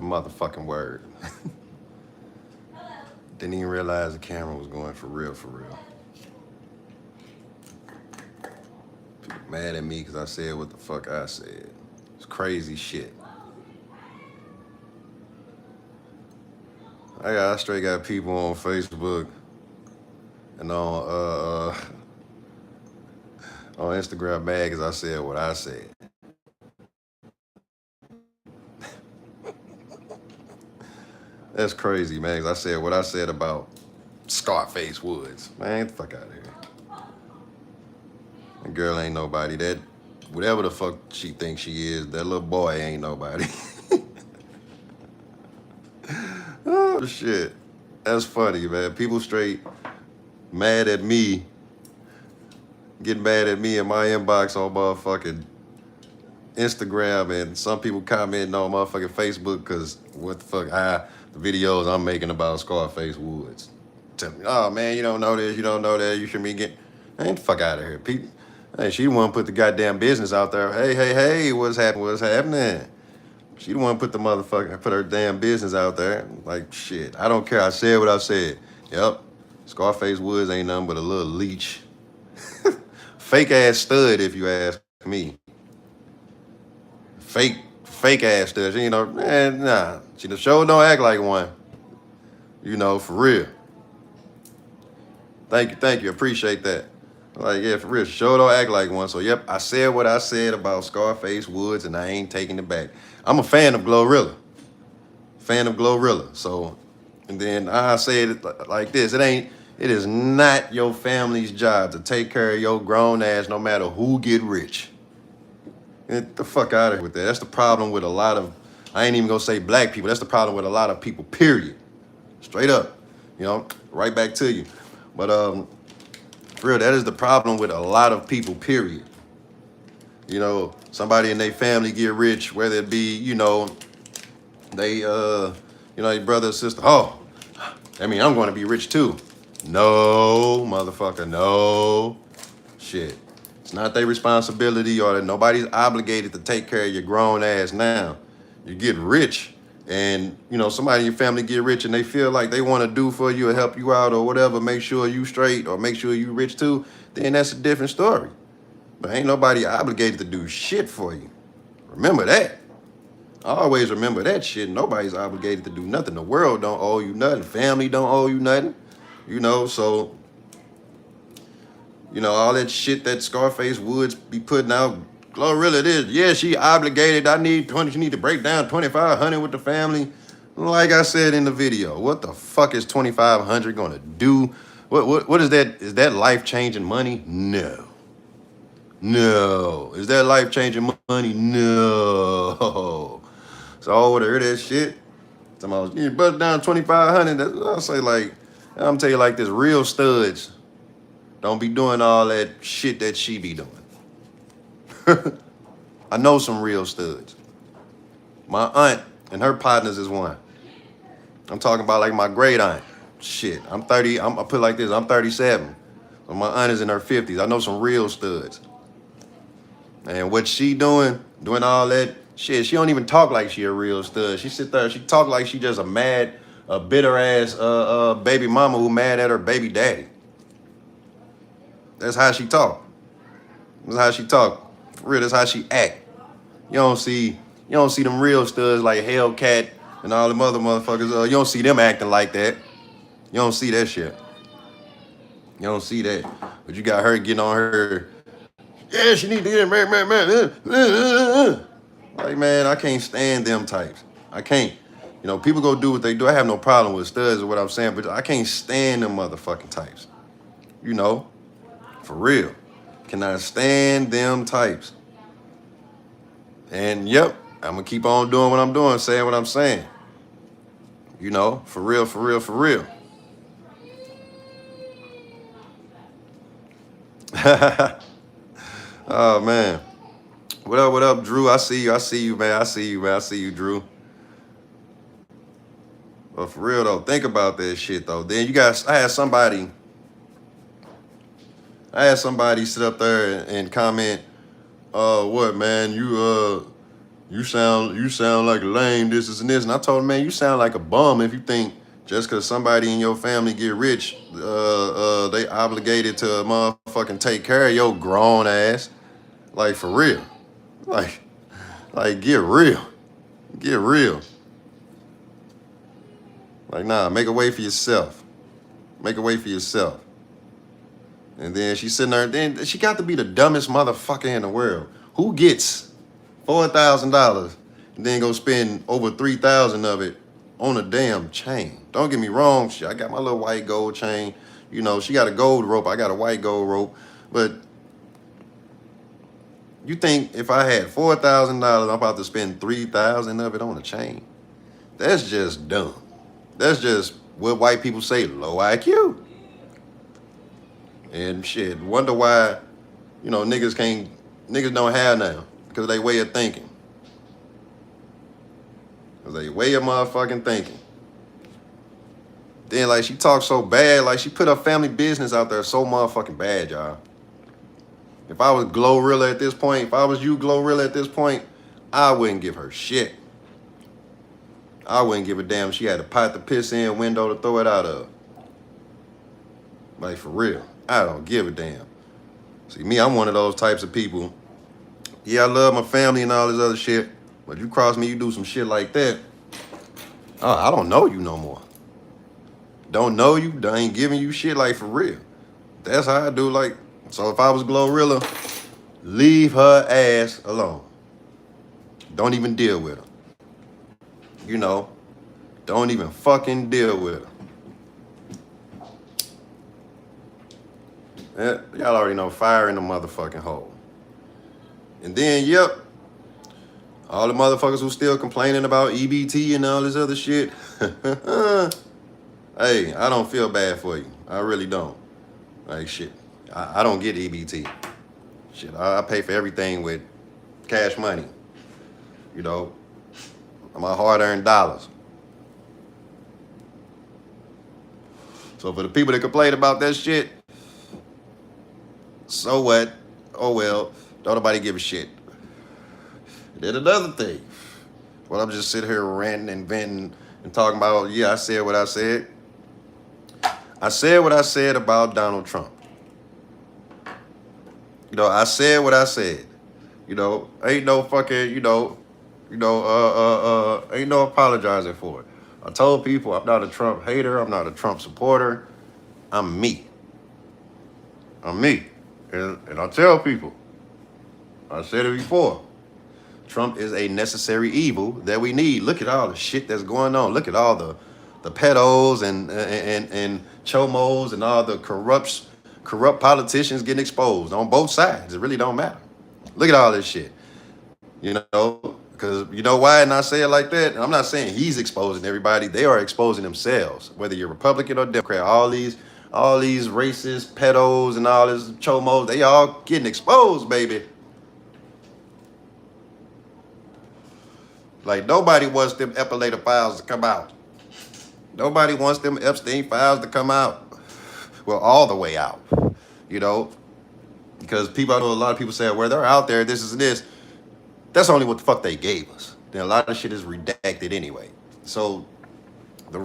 the motherfucking word. Didn't even realize the camera was going for real, for real. People mad at me because I said what the fuck I said. It's crazy shit. I straight got people on Facebook and on Instagram mad because I said what I said. That's crazy, man. 'Cause I said what I said about Scarface Woods. Man, get the fuck out of here. That girl ain't nobody. That whatever the fuck she thinks she is, that little boy ain't nobody. Oh shit. That's funny, man. People straight mad at me, getting mad at me in my inbox on motherfucking Instagram, and some people commenting on motherfucking Facebook because what the fuck the videos I'm making about Scarface Woods. Tell me, oh man, you don't know this, you don't know that, you shouldn't be getting. Ain't the fuck out of here, people. Hey, she the one put the goddamn business out there. Hey, what's happening? What's happening? She the one put her damn business out there. Like shit, I don't care. I said what I said. Yep, Scarface Woods ain't nothing but a little leech, fake ass stud if you ask me. Fake ass stud. You know, man, nah. She the show don't act like one. You know, for real. Thank you. Appreciate that. Like, yeah, for real. Show don't act like one. So, yep, I said what I said about Scarface Woods, and I ain't taking it back. I'm a fan of Glorilla. So, and then I say it like this. It is not your family's job to take care of your grown ass no matter who get rich. Get the fuck out of here with that. That's the problem with a lot of, I ain't even gonna say black people. That's the problem with a lot of people, period. Straight up. You know, right back to you. But for real, that is the problem with a lot of people, period. You know, somebody in their family get rich, whether it be, you know, they your brother or sister, oh, I mean, I'm gonna be rich too. No, motherfucker, no. Shit. It's not their responsibility, or that nobody's obligated to take care of your grown ass now. You get rich, and you know somebody in your family get rich, and they feel like they want to do for you or help you out or whatever, make sure you straight or make sure you rich too. Then that's a different story. But ain't nobody obligated to do shit for you. Remember that. Always remember that shit. Nobody's obligated to do nothing. The world don't owe you nothing. Family don't owe you nothing. You know, so. You know, all that shit that Scarface Woods be putting out, Glorilla this, yeah, she obligated. She need to break down $2,500 with the family. Like I said in the video, what the fuck is $2,500 gonna do? What is that? Is that life-changing money? No. Is that life-changing money? No. So I would hear that shit. Somebody was, you bust down $2,500. I'll say like, I'm tell you like this, real studs don't be doing all that shit that she be doing. I know some real studs. My aunt and her partners is one. I'm talking about like my great aunt. Shit, I'm 30, I put it like this, I'm 37. So my aunt is in her 50s. I know some real studs. And what she doing all that shit, she don't even talk like she a real stud. She sit there, she talk like she just a bitter ass baby mama who mad at her baby daddy. That's how she talk. That's how she talk. For real, that's how she act. You don't see them real studs like Hellcat and all them other motherfuckers. You don't see them acting like that. You don't see that shit. You don't see that. But you got her getting on her. Yeah, she need to get man. Like, man, I can't stand them types. I can't. You know, people go do what they do. I have no problem with studs or what I'm saying, but I can't stand them motherfucking types. You know, for real. Cannot stand them types. And yep, I'm gonna keep on doing what I'm doing, saying what I'm saying. You know, for real. Oh man. What up, Drew? I see you, man. I see you, Drew. But for real though, think about that shit though. Then you guys, I had somebody sit up there and comment, what man, you you sound like a lame, this and this. And I told him, man, you sound like a bum if you think just because somebody in your family get rich, they obligated to motherfucking take care of your grown ass. Like, for real. Like, get real. Get real. Like, nah, make a way for yourself. Make a way for yourself. And then she's sitting there, and then she got to be the dumbest motherfucker in the world. Who gets $4,000 and then go spend over $3,000 of it on a damn chain? Don't get me wrong, shit, I got my little white gold chain. You know, she got a gold rope, I got a white gold rope. But you think if I had $4,000, I'm about to spend $3,000 of it on a chain? That's just dumb. That's just what white people say, low IQ. And shit, wonder why, you know, niggas don't have now. Because they way of thinking. Because they way of motherfucking thinking. Then, like, she talks so bad, like, she put her family business out there so motherfucking bad, y'all. If I was Glorilla at this point, if I was you, Glorilla, at this point, I wouldn't give her shit. I wouldn't give a damn if she had a pot to piss in, window to throw it out of. Like, for real. I don't give a damn. See, me, I'm one of those types of people. Yeah, I love my family and all this other shit, but you cross me, you do some shit like that, I don't know you no more. Don't know you, I ain't giving you shit, like, for real. That's how I do, like, so if I was Glorilla, leave her ass alone. Don't even deal with her. You know, don't even fucking deal with her. Y'all already know, fire in the motherfucking hole. And then, yep, all the motherfuckers who still complaining about EBT and all this other shit. Hey, I don't feel bad for you. I really don't. Like, shit, I don't get EBT. Shit, I pay for everything with cash money. You know, my hard-earned dollars. So for the people that complain about that shit, so what? Oh well, don't nobody give a shit. Then another thing. Well, I'm just sitting here ranting and venting and talking about, yeah, I said what I said. I said what I said about Donald Trump. You know, I said what I said. You know, ain't no fucking, ain't no apologizing for it. I told people I'm not a Trump hater. I'm not a Trump supporter. I'm me. I'm me. And I tell people, I said it before, Trump is a necessary evil that we need. Look at all the shit that's going on. Look at all the pedos and chomos and all the corrupt politicians getting exposed on both sides. It really don't matter. Look at all this shit. You know, because you know why? And I say it like that. I'm not saying he's exposing everybody. They are exposing themselves. Whether you're Republican or Democrat, all these racist pedos and all this chomos, they all getting exposed, baby. Like, nobody wants them Epulator files to come out. Nobody wants them Epstein files to come out. Well, all the way out, you know, because people, I know a lot of people say, well, they're out there, this is this. That's only what the fuck they gave us. Then a lot of shit is redacted anyway. So the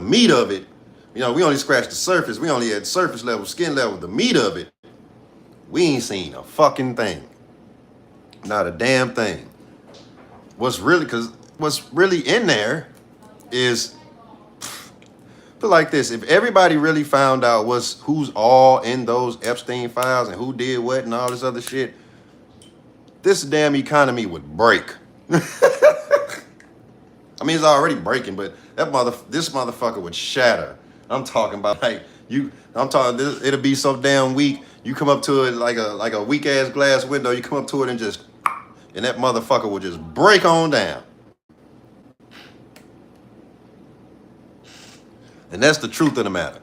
meat of it, you know, we only scratched the surface. We only had surface level, skin level. The meat of it, we ain't seen a fucking thing. Not a damn thing. What's really in there is, put like this, if everybody really found out who's all in those Epstein files and who did what and all this other shit, this damn economy would break. I mean, it's already breaking, but this motherfucker would shatter. I'm talking about it'll be so damn weak. You come up to it like a weak ass glass window, you come up to it and that motherfucker will just break on down. And that's the truth of the matter.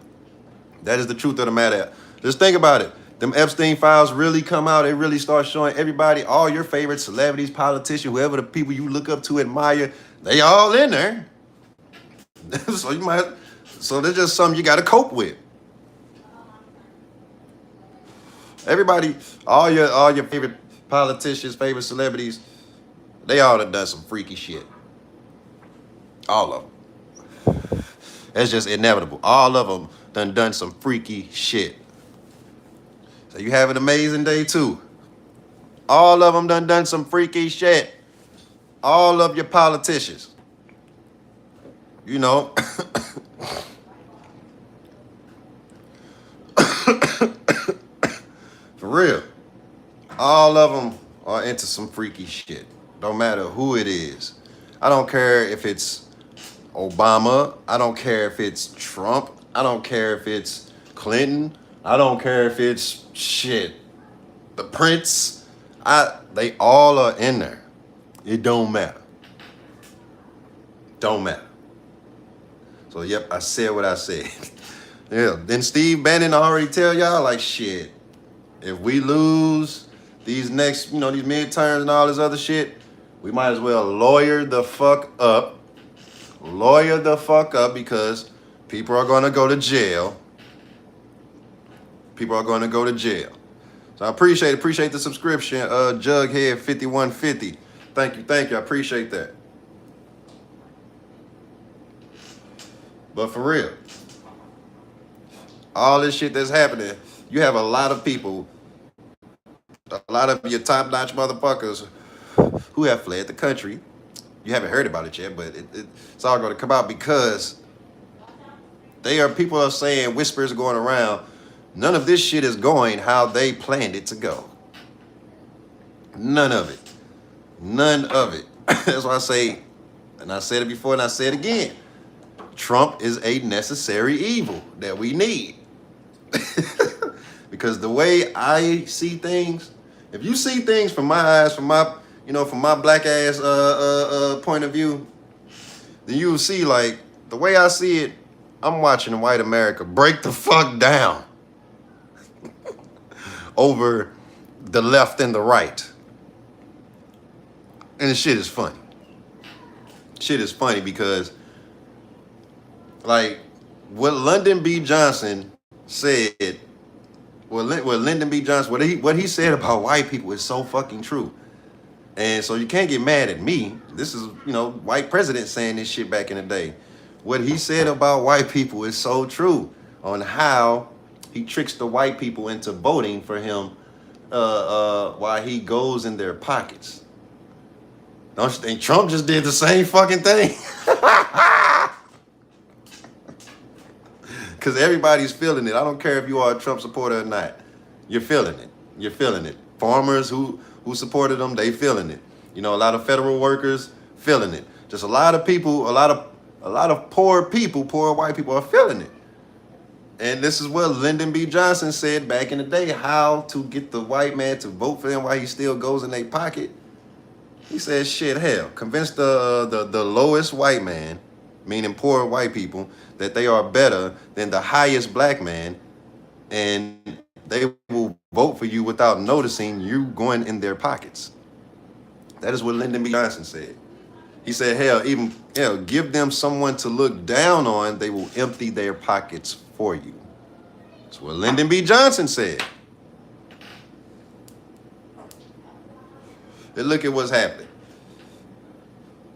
That is the truth of the matter. Just think about it. Them Epstein files really come out. It really starts showing everybody, all your favorite celebrities, politicians, whoever the people you look up to, admire, they all in there. So there's just something you got to cope with. Everybody, all your favorite politicians, favorite celebrities, They all done done some freaky shit. All of them. That's just inevitable. All of them done some freaky shit. So you have an amazing day too. All of them done some freaky shit. All of your politicians. You know. For real. All of them are into some freaky shit. Don't matter who it is. I don't care if it's Obama. I don't care if it's Trump. I don't care if it's Clinton. I don't care if it's shit. The Prince. They all are in there. It don't matter. Don't matter. So yep, I said what I said. Yeah. Then Steve Bannon already tell y'all like shit. If we lose these next, these midterms and all this other shit, we might as well lawyer the fuck up. Lawyer the fuck up because people are going to go to jail. People are going to go to jail. So I appreciate the subscription, Jughead 5150. Thank you. I appreciate that. But for real, all this shit that's happening, you have a lot of people, a lot of your top-notch motherfuckers who have fled the country. You haven't heard about it yet, but it's all going to come out because people are saying, whispers are going around, none of this shit is going how they planned it to go. None of it. None of it. That's why I say, and I said it before and I say it again, Trump is a necessary evil that we need. Because the way I see things, if you see things from my eyes, from my black ass point of view, then you will see, like, the way I see it, I'm watching white America break the fuck down over the left and the right. And the shit is funny. Shit is funny because, like, what Lyndon B. Johnson said, Lyndon B. Johnson, what he said about white people is so fucking true. And so you can't get mad at me. This is, white president saying this shit back in the day. What he said about white people is so true on how he tricks the white people into voting for him while he goes in their pockets. Don't you think Trump just did the same fucking thing? Because everybody's feeling it. I don't care if you are a Trump supporter or not. You're feeling it. You're feeling it. Farmers who supported them, they feeling it. A lot of federal workers feeling it. Just a lot of people, a lot of poor white people are feeling it. And this is what Lyndon B. Johnson said back in the day, how to get the white man to vote for him while he still goes in their pocket. He said, shit, hell, convince the lowest white man, meaning poor white people, that they are better than the highest black man, and they will vote for you without noticing you going in their pockets. That is what Lyndon B. Johnson said. He said, hell, give them someone to look down on, they will empty their pockets for you. That's what Lyndon B. Johnson said. And look at what's happening.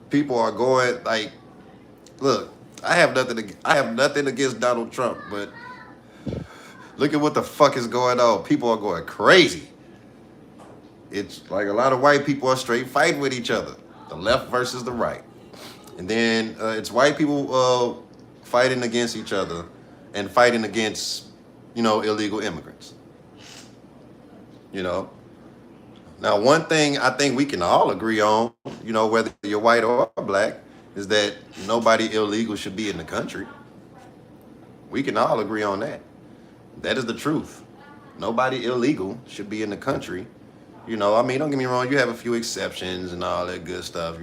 People are going, like, look, I have nothing against Donald Trump, but look at what the fuck is going on. People are going crazy. It's like a lot of white people are straight fighting with each other, the left versus the right. And then it's white people fighting against each other and fighting against, illegal immigrants. Now, one thing I think we can all agree on, whether you're white or black, is that nobody illegal should be in the country. We can all agree on that. That is the truth. Nobody illegal should be in the country. Don't get me wrong, you have a few exceptions and all that good stuff,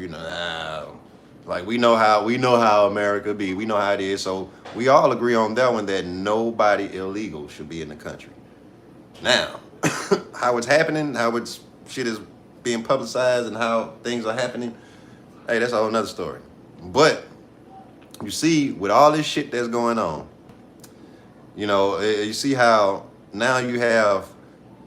like we know how America be. We know how it is. So we all agree on that one, that nobody illegal should be in the country. Now, how it's happening, shit is being publicized and how things are happening, hey, that's a whole nother story. But you see, with all this shit that's going on, you see how now you have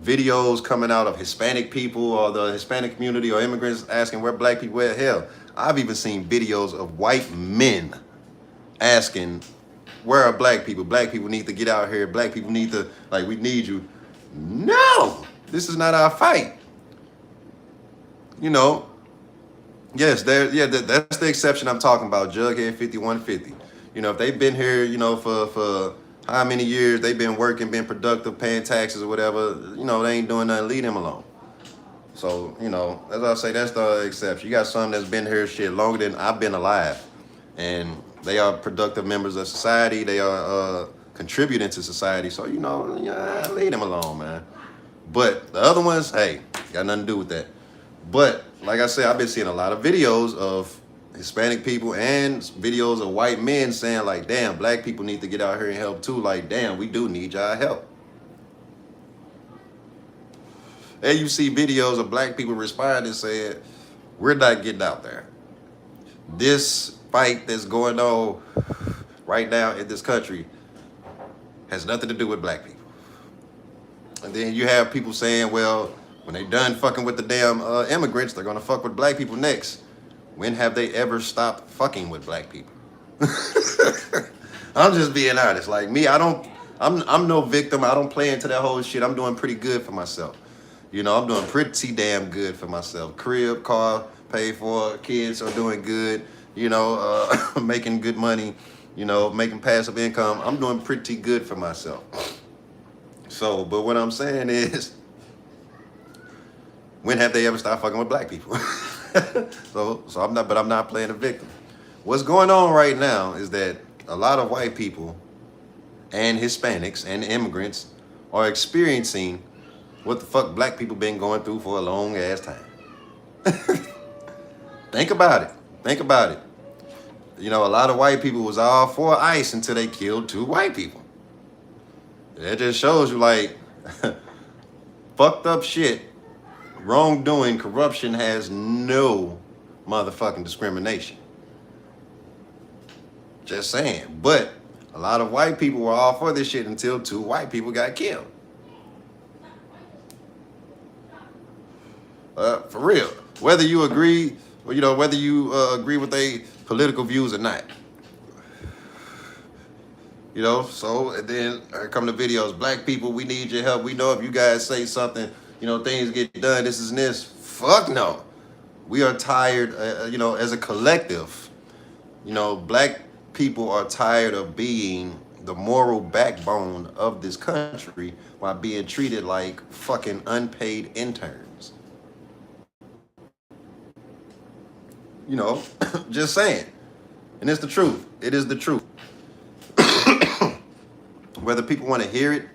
videos coming out of Hispanic people or the Hispanic community or immigrants asking where black people at. Hell, I've even seen videos of white men asking, where are black people? Black people need to get out here. Black people need to, like, we need you. No, this is not our fight. You know, yes, that's the exception I'm talking about, Jughead 5150. You know, if they've been here, you know, for how many years they've been working, been productive, paying taxes or whatever, you know, they ain't doing nothing, leave them alone. So, you know, as I say, that's the exception. You got some that's been here shit longer than I've been alive. And they are productive members of society. They are contributing to society. So, you know, yeah, leave them alone, man. But the other ones, hey, got nothing to do with that. But like I said, I've been seeing a lot of videos of Hispanic people and videos of white men saying like, damn, black people need to get out here and help too. Like, damn, we do need y'all help. And you see videos of black people responding and saying, we're not getting out there. This fight that's going on right now in this country has nothing to do with black people. And then you have people saying, well, when they done fucking with the damn immigrants, they're gonna fuck with black people next. When have they ever stopped fucking with black people? I'm just being honest. Like me, I'm no victim. I don't play into that whole shit. I'm doing pretty good for myself. You know, I'm doing pretty damn good for myself. Crib, car, paid for, kids are doing good. You know, making good money. You know, making passive income. I'm doing pretty good for myself. So, but what I'm saying is, when have they ever stopped fucking with black people? so I'm not playing a victim. What's going on right now is that a lot of white people and Hispanics and immigrants are experiencing what the fuck black people been going through for a long ass time. Think about it. Think about it. You know, a lot of white people was all for ICE until they killed 2 white people. That just shows you like fucked up shit. Wrongdoing, corruption has no motherfucking discrimination. Just saying. But a lot of white people were all for this shit until 2 white people got killed. For real. Whether you agree, or, you know, whether you agree with their political views or not. You know, so and then come the videos, black people, we need your help. We know if you guys say something, you know, things get done, this is this. Fuck no. We are tired, you know, as a collective, you know, black people are tired of being the moral backbone of this country while being treated like fucking unpaid interns. You know, just saying. And it's the truth. It is the truth. Whether people want to hear it,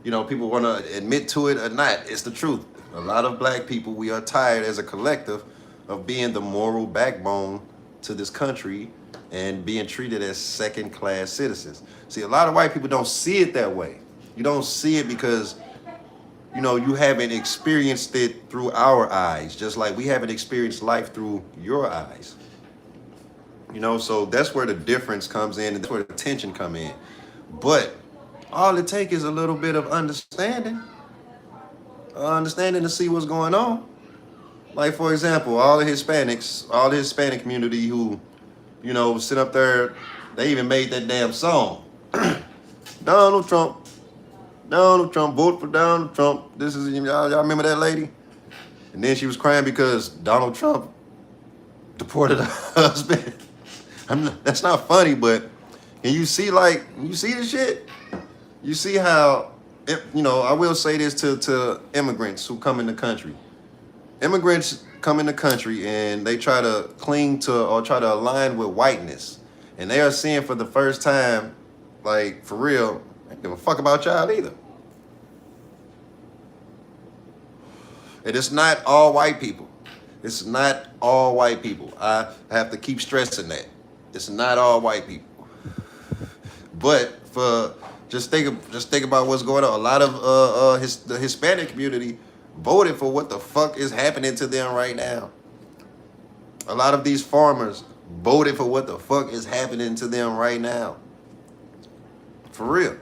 you know, people want to admit to it or not, it's the truth. A lot of black people, we are tired as a collective of being the moral backbone to this country and being treated as second-class citizens. See, a lot of white people don't see it that way. You don't see it because, you know, you haven't experienced it through our eyes, just like we haven't experienced life through your eyes. You know, so that's where the difference comes in and that's where the tension come in. But all it takes is a little bit of understanding to see what's going on. Like, for example, all the Hispanics, all the Hispanic community who, you know, sit up there, they even made that damn song. Donald Trump, vote for Donald Trump. This is, y'all remember that lady? And then she was crying because Donald Trump deported her husband. That's not funny, but can you see, like, you see this shit? You see how, you know, I will say this to immigrants who come in the country. Immigrants come in the country and they try to cling to or try to align with whiteness. And they are seeing for the first time, like, for real, I don't give a fuck about y'all either. And it's not all white people. It's not all white people. I have to keep stressing that. It's not all white people. But for just think about what's going on. A lot of the Hispanic community voted for what the fuck is happening to them right now. A lot of these farmers voted for what the fuck is happening to them right now. For real.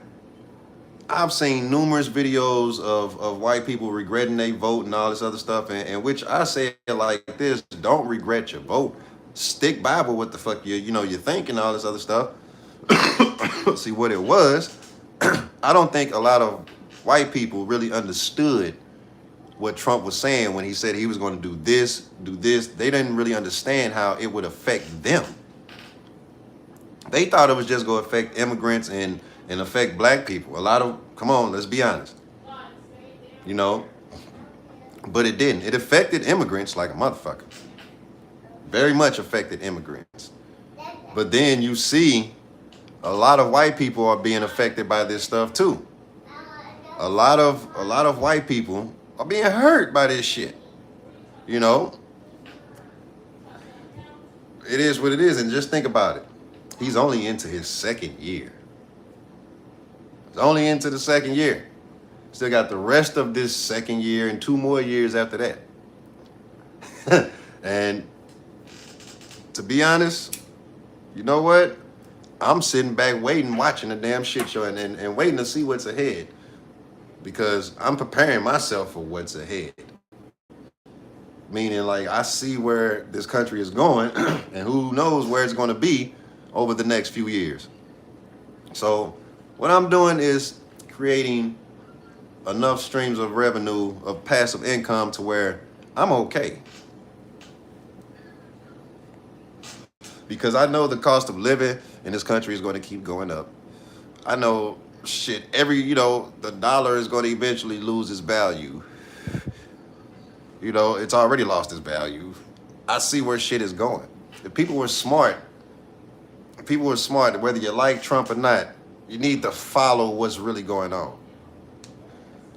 I've seen numerous videos of white people regretting their vote and all this other stuff, and which I say it like this: don't regret your vote. Stick by with what the fuck you think and all this other stuff. See what it was. I don't think a lot of white people really understood what Trump was saying when he said he was going to do this, do this. They didn't really understand how it would affect them. They thought it was just going to affect immigrants and affect black people. Come on, let's be honest. But it didn't. It affected immigrants like a motherfucker. Very much affected immigrants. But then you see a lot of white people are being affected by this stuff too. A lot of white people are being hurt by this shit. It is what it is. And just think about it. He's only into his second year. He's only into the second year. Still got the rest of this second year and 2 more years after that. And to be honest, you know what? I'm sitting back waiting, watching the damn shit show and waiting to see what's ahead. Because I'm preparing myself for what's ahead. Meaning, like, I see where this country is going and who knows where it's going to be over the next few years. So what I'm doing is creating enough streams of revenue, of passive income to where I'm okay. Because I know the cost of living in this country is going to keep going up. I know shit, the dollar is going to eventually lose its value. It's already lost its value. I see where shit is going. If people were smart, whether you like Trump or not, you need to follow what's really going on.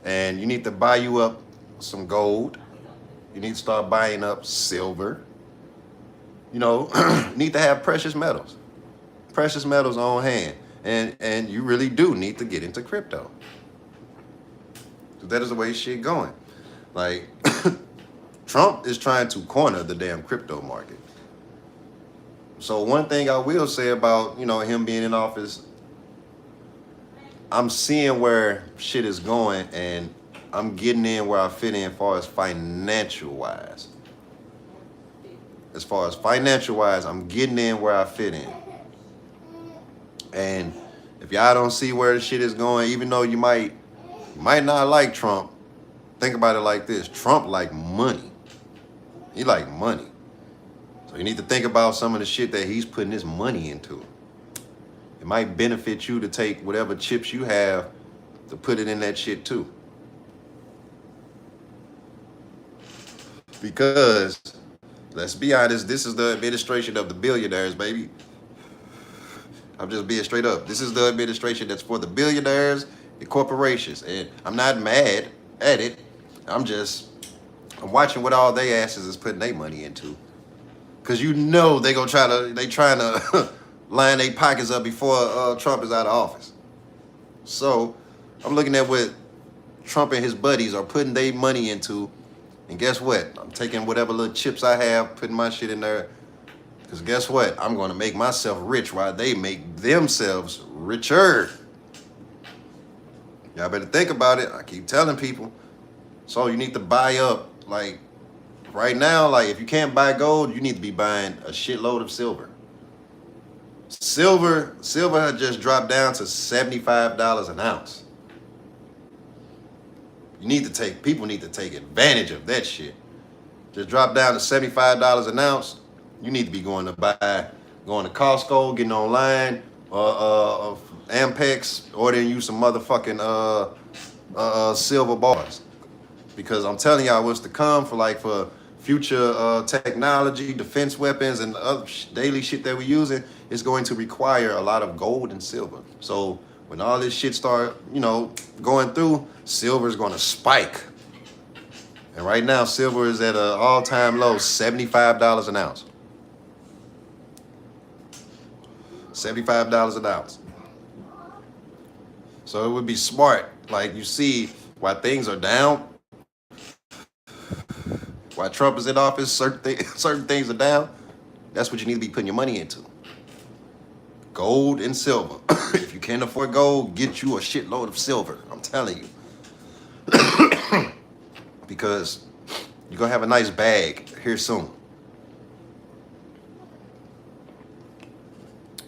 And you need to buy you up some gold. You need to start buying up silver. You need to have precious metals on hand. And you really do need to get into crypto. So that is the way shit going. Like, Trump is trying to corner the damn crypto market. So one thing I will say about, him being in office, I'm seeing where shit is going and I'm getting in where I fit in as far as financial wise. I'm getting in where I fit in. And if y'all don't see where the shit is going, even though you might not like Trump, think about it like this. Trump like money. He like money. So you need to think about some of the shit that he's putting his money into. It might benefit you to take whatever chips you have to put it in that shit too. Because, let's be honest, this is the administration of the billionaires, baby. I'm just being straight up. This is the administration that's for the billionaires, the corporations. And I'm not mad at it. I'm watching what all they asses is putting their money into. Because they trying to line their pockets up before Trump is out of office. So I'm looking at what Trump and his buddies are putting their money into. And guess what? I'm taking whatever little chips I have, putting my shit in there. Because guess what? I'm going to make myself rich while they make themselves richer. Y'all better think about it. I keep telling people. So you need to buy up, like, right now, like, if you can't buy gold, you need to be buying a shitload of silver. Silver had just dropped down to $75 an ounce. People need to take advantage of that shit. Just drop down to $75 an ounce. You need to be going to Costco, getting online, Ampex, ordering you some motherfucking silver bars. Because I'm telling y'all what's to come for future technology, defense weapons, and other daily shit that we're using is going to require a lot of gold and silver. So when all this shit start, going through, silver is going to spike. And right now, silver is at an all-time low, $75 an ounce. $75 an ounce. So it would be smart, like, you see why things are down, why Trump is in office, certain things are down. That's what you need to be putting your money into. gold and silver. If you can't afford gold, get you a shitload of silver. I'm telling you. Because you're going to have a nice bag here soon.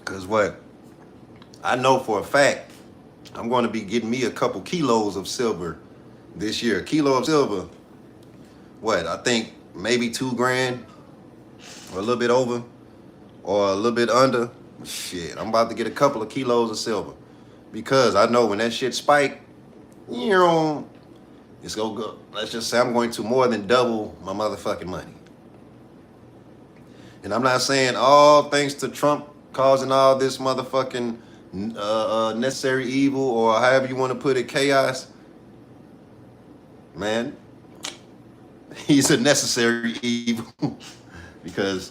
Because what? I know for a fact, I'm going to be getting me a couple kilos of silver this year. A kilo of silver, what? I think maybe $2,000 or a little bit over or a little bit under. Shit, I'm about to get a couple of kilos of silver because I know when that shit spike, it's gonna go. Let's just say I'm going to more than double my motherfucking money. And I'm not saying all thanks to Trump causing all this motherfucking necessary evil or however you want to put it, chaos. Man, he's a necessary evil because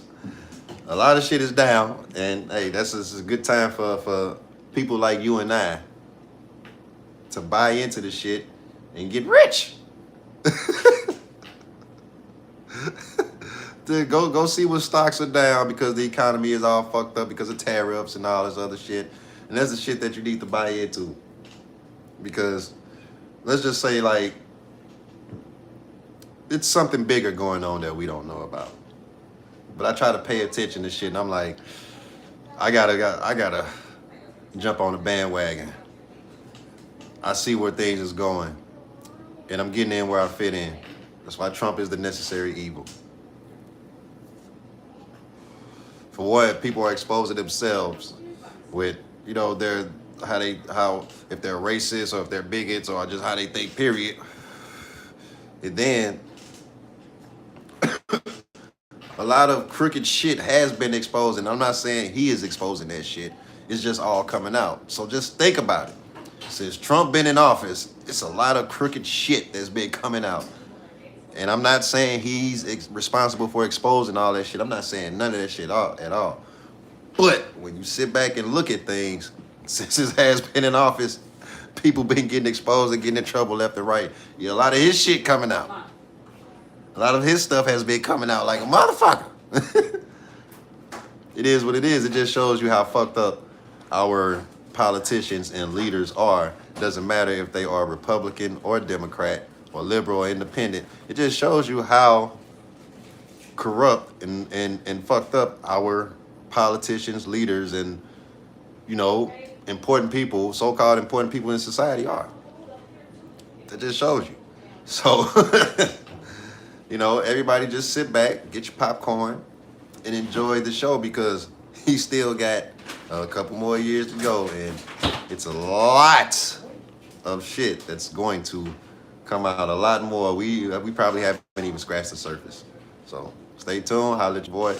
a lot of shit is down, and hey, this is a good time for people like you and I to buy into the shit and get rich. To go see what stocks are down because the economy is all fucked up because of tariffs and all this other shit. And that's the shit that you need to buy into. Because let's just say like it's something bigger going on that we don't know about. But I try to pay attention to shit and I'm like, I gotta jump on the bandwagon. I see where things is going. And I'm getting in where I fit in. That's why Trump is the necessary evil. For what, people are exposing themselves with, you know, how if they're racist or if they're bigots or just how they think, period. And then a lot of crooked shit has been exposed, and I'm not saying he is exposing that shit. It's just all coming out. So just think about it. Since Trump been in office, it's a lot of crooked shit that's been coming out. And I'm not saying he's responsible for exposing all that shit. I'm not saying none of that shit at all. But when you sit back and look at things, since his ass been in office, people been getting exposed and getting in trouble left and right. A lot of his shit coming out. A lot of his stuff has been coming out like a motherfucker. It is what it is. It just shows you how fucked up our politicians and leaders are. It doesn't matter if they are Republican or Democrat or liberal or independent. It just shows you how corrupt and fucked up our politicians, leaders, and, you know, important people, so-called important people in society are. That just shows you. So, you know, everybody just sit back, get your popcorn, and enjoy the show because he still got a couple more years to go, and it's a lot of shit that's going to come out, a lot more. We probably haven't even scratched the surface. So stay tuned, holla at your boy.